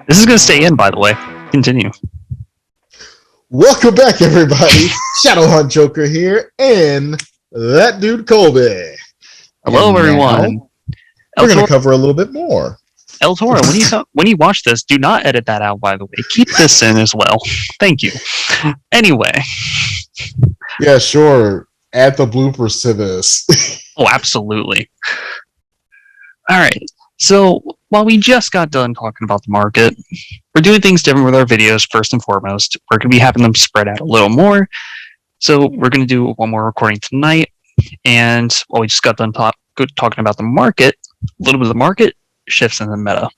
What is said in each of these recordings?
This is going to stay in, by the way. Continue. Welcome back, everybody. Shadowhunt Joker here, and that dude Colby. Hello, And everyone. We're going to cover a little bit more. El Toro, when you watch this, do not edit that out, by the way. Keep this in as well. Thank you. Anyway. Yeah, sure. Add the bloopers to this. Oh, absolutely. All right. So, while we just got done talking about the market, we're doing things different with our videos, first and foremost. We're going to be having them spread out a little more. So, we're going to do one more recording tonight. And while we just got done talking about the market, a little bit of the market shifts in the meta.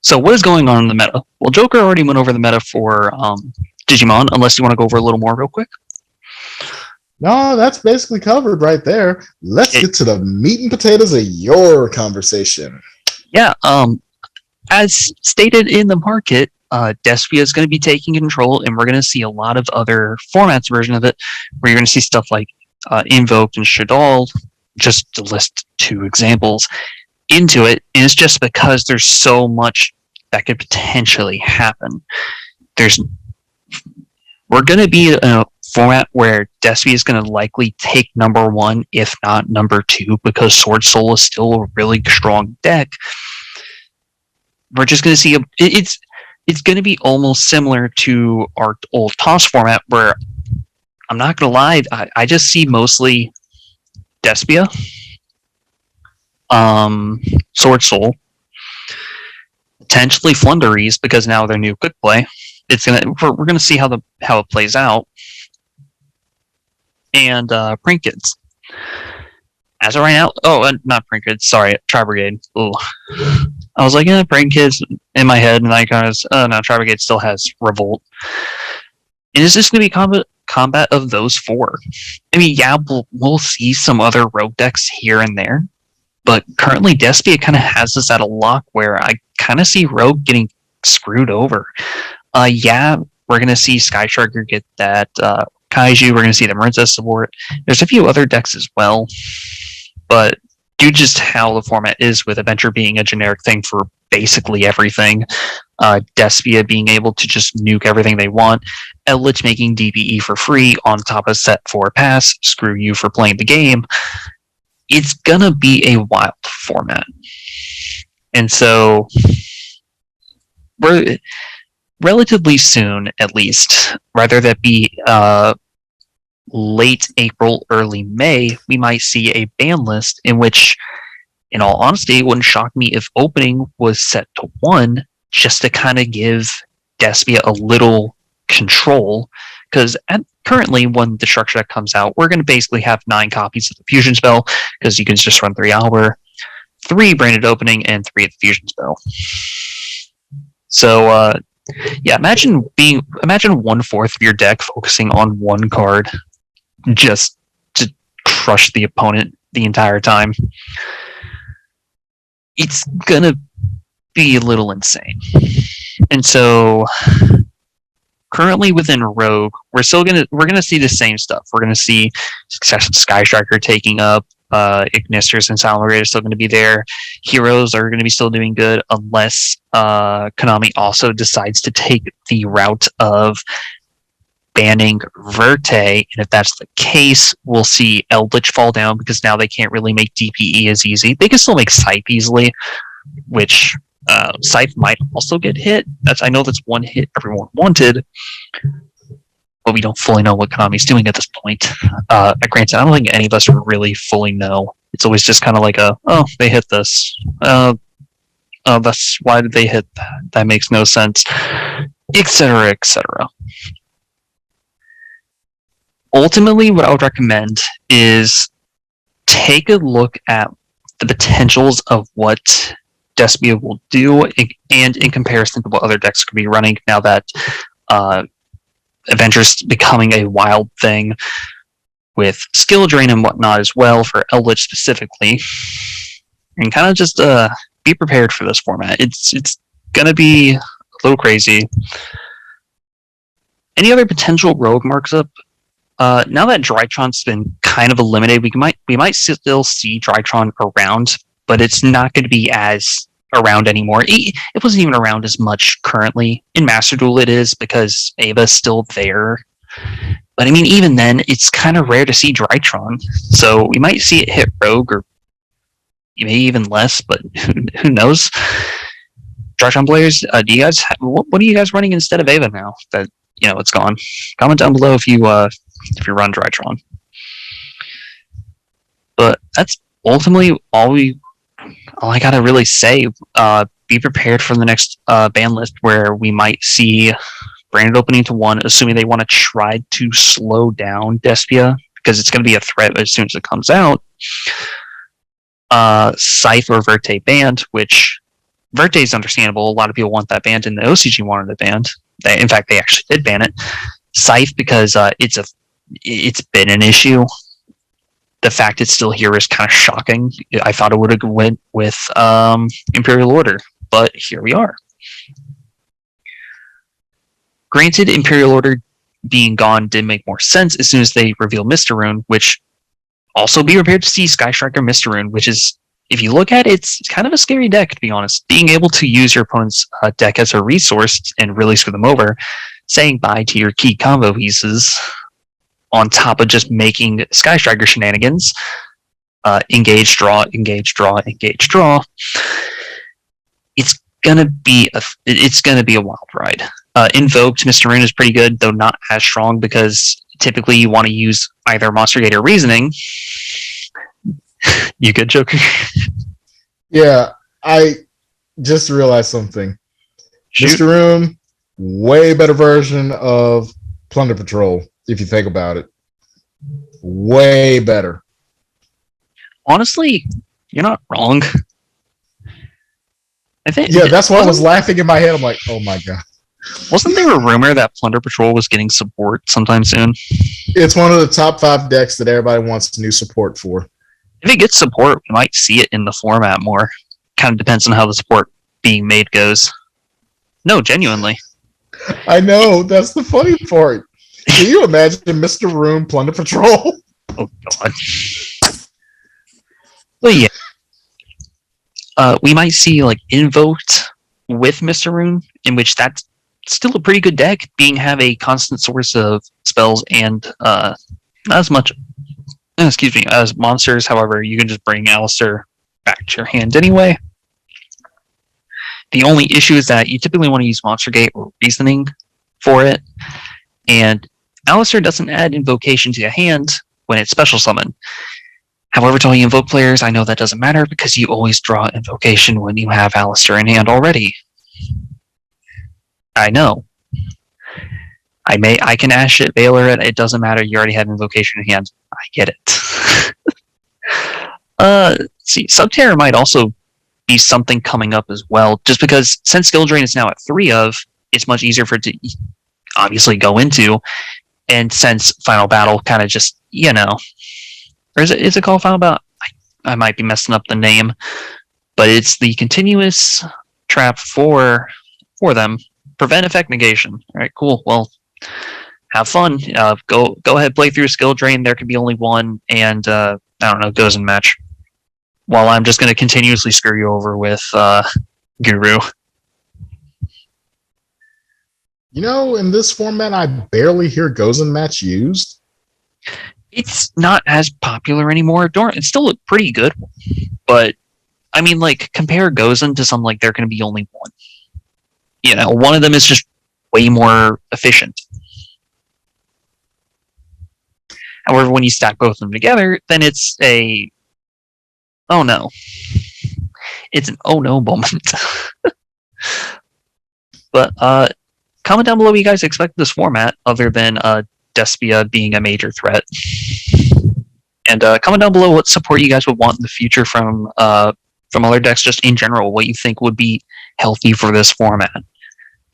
So, what is going on in the meta? Well, Joker already went over the meta for Digimon, unless you want to go over a little more real quick. No, that's basically covered right there. Let's get to the meat and potatoes of your conversation. Yeah, as stated in the market, Despia is going to be taking control, and we're going to see a lot of other formats version of it, where you're going to see stuff like Invoked and Shadal, just to list two examples, into it. And it's just because there's so much that could potentially happen. We're going to be in a format where Despia is going to likely take number one, if not number two, because Sword Soul is still a really strong deck. We're just going to see it's going to be almost similar to our old toss format, where I'm not going to lie, I just see mostly Despia, Sword Soul, potentially Flunderies, because now they're new quick play. We're gonna see how it plays out, and Prank Kids. As of right now, not Prank Kids. Sorry, Tri Brigade. Ooh. I was like, Prank Kids in my head, and I kind of no, Tri Brigade still has Revolt. And is this gonna be combat of those four? I mean, yeah, we'll see some other rogue decks here and there, but currently Despia kind of has this at a lock where I kind of see Rogue getting screwed over. Yeah, we're going to see Sky Striker get that Kaiju. We're going to see the Marines support. There's a few other decks as well. But due just how the format is, with Adventure being a generic thing for basically everything, Despia being able to just nuke everything they want, Eldritch making DPE for free on top of set 4 pass, screw you for playing the game, it's going to be a wild format. And so, we're relatively soon, at least, rather that be late April, early May, we might see a ban list in which, in all honesty, it wouldn't shock me if opening was set to 1, just to kind of give Despia a little control, because currently when the structure deck comes out, we're going to basically have 9 copies of the Fusion Spell, because you can just run 3 Hour, 3 Branded Opening, and 3 of the Fusion Spell. So, yeah, imagine 1/4 of your deck focusing on one card just to crush the opponent the entire time. It's gonna be a little insane. And so currently within Rogue, we're gonna see the same stuff. We're gonna see Sky Striker taking up, Ignisters and Silent Raid are still going to be there. Heroes are going to be still doing good, unless Konami also decides to take the route of banning Verte. And if that's the case, we'll see Eldritch fall down, because now they can't really make DPE as easy. They can still make Scythe easily, which Scythe might also get hit. I know that's one hit everyone wanted, but we don't fully know what Konami's doing at this point. Granted, I don't think any of us really fully know. It's always just kind of like they hit this. Why did they hit that? That makes no sense, etc., etc. Ultimately, what I would recommend is take a look at the potentials of what Despia will do, and in comparison to what other decks could be running now that Avengers becoming a wild thing, with skill drain and whatnot as well for Eldritch specifically, and kind of just be prepared for this format. It's gonna be a little crazy. Any other potential rogue marks up? Now that Drytron's been kind of eliminated, we might still see Drytron around, but it's not going to be as around anymore. It wasn't even around as much currently. In Master Duel it is, because Ava's still there. But I mean, even then, it's kind of rare to see Drytron. So we might see it hit Rogue, or maybe even less, but who knows? Drytron players, do you guys what are you guys running instead of Ava now that it's gone? Comment down below if you run Drytron. But that's ultimately all I gotta really say. Be prepared for the next ban list, where we might see branded opening to 1, assuming they want to try to slow down Despia, because it's going to be a threat as soon as it comes out. Scythe or Verte banned, which Verte is understandable. A lot of people want that banned, and the OCG wanted it banned. In fact, they actually did ban it. Scythe, because it's been an issue. The fact it's still here is kind of shocking. I thought it would have went with Imperial Order, but here we are. Granted, Imperial Order being gone did make more sense as soon as they revealed Mr. Rune, which also be prepared to see Sky Striker Mr. Rune, which is, if you look at it, it's kind of a scary deck, to be honest. Being able to use your opponent's deck as a resource and really screw them over, saying bye to your key combo pieces, on top of just making Sky Striker shenanigans, engage, draw, engage, draw, engage, draw. It's gonna be a wild ride. Invoked Mr. Rune is pretty good, though not as strong, because typically you want to use either Monster Gate or Reasoning. You good, Joker? Yeah, I just realized something. Shoot. Mr. Rune, way better version of Plunder Patrol, if you think about it. Way better. Honestly, you're not wrong. I think. Yeah, that's why I was laughing in my head. I'm like, oh my god. Wasn't there a rumor that Plunder Patrol was getting support sometime soon? It's one of the top 5 decks that everybody wants new support for. If it gets support, we might see it in the format more. Kind of depends on how the support being made goes. No, genuinely. I know, that's the funny part. Can you imagine Mr. Rune Plunder Patrol? Oh god. Well, yeah. We might see like Invoked with Mr. Rune, in which that's still a pretty good deck, being have a constant source of spells and not as much as monsters. However, you can just bring Alistair back to your hand anyway. The only issue is that you typically want to use Monster Gate or Reasoning for it, and Alistair doesn't add Invocation to your hand when it's special summon. However, to all you Invoke players, I know that doesn't matter, because you always draw Invocation when you have Alistair in hand already. I know. I can Ash it, Baylor it, it doesn't matter, you already have Invocation in hand. I get it. See, Subterror might also be something coming up as well, just because since Skill Drain is now at 3 of, it's much easier for it to obviously go into, and since Final Battle kind of just, or is it called Final Battle? I might be messing up the name, but it's the continuous trap for them. Prevent effect negation. All right, cool. Well, have fun. Go ahead, play through Skill Drain. There can be only one, and I don't know, goes and match. While I'm just going to continuously screw you over with Guru. In this format, I barely hear Goes and Match used. It's not as popular anymore. It's still a pretty good one, but I mean, like, compare Gozen to something like there can be only one. One of them is just way more efficient. However, when you stack both of them together, then it's a oh no. It's an oh no moment. But comment down below what you guys expect this format, other than Despia being a major threat. And comment down below what support you guys would want in the future from other decks, just in general, what you think would be healthy for this format.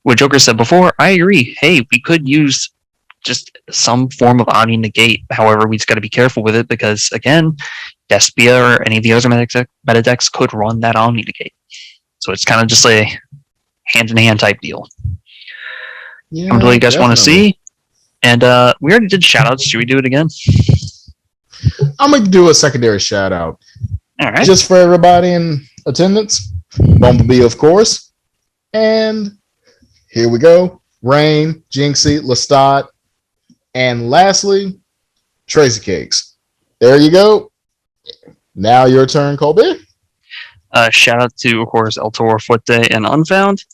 What Joker said before, I agree. Hey, we could use just some form of Omni Negate. However, we just got to be careful with it, because, again, Despia or any of the other meta decks could run that Omni Negate. So it's kind of just a hand-in-hand type deal. Yeah, What do you guys want to see? And we already did shout outs. Should we do it again? I'm going to do a secondary shout out. All right. Just for everybody in attendance. Bumblebee, of course. And here we go. Rain, Jinxie, Lestat, and lastly, Tracy Cakes. There you go. Now your turn, Colby. Shout out to, of course, El Toro, Fuerte, and Unfound.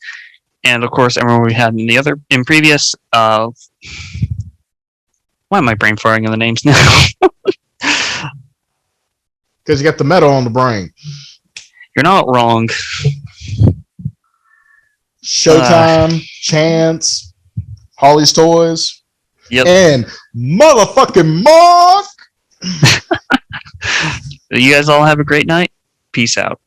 And, of course, everyone we had in previous... why am I brain farting in the names now? Because you got the metal on the brain. You're not wrong. Showtime, Chance, Holly's Toys, Yep. and motherfucking Mark. You guys all have a great night. Peace out.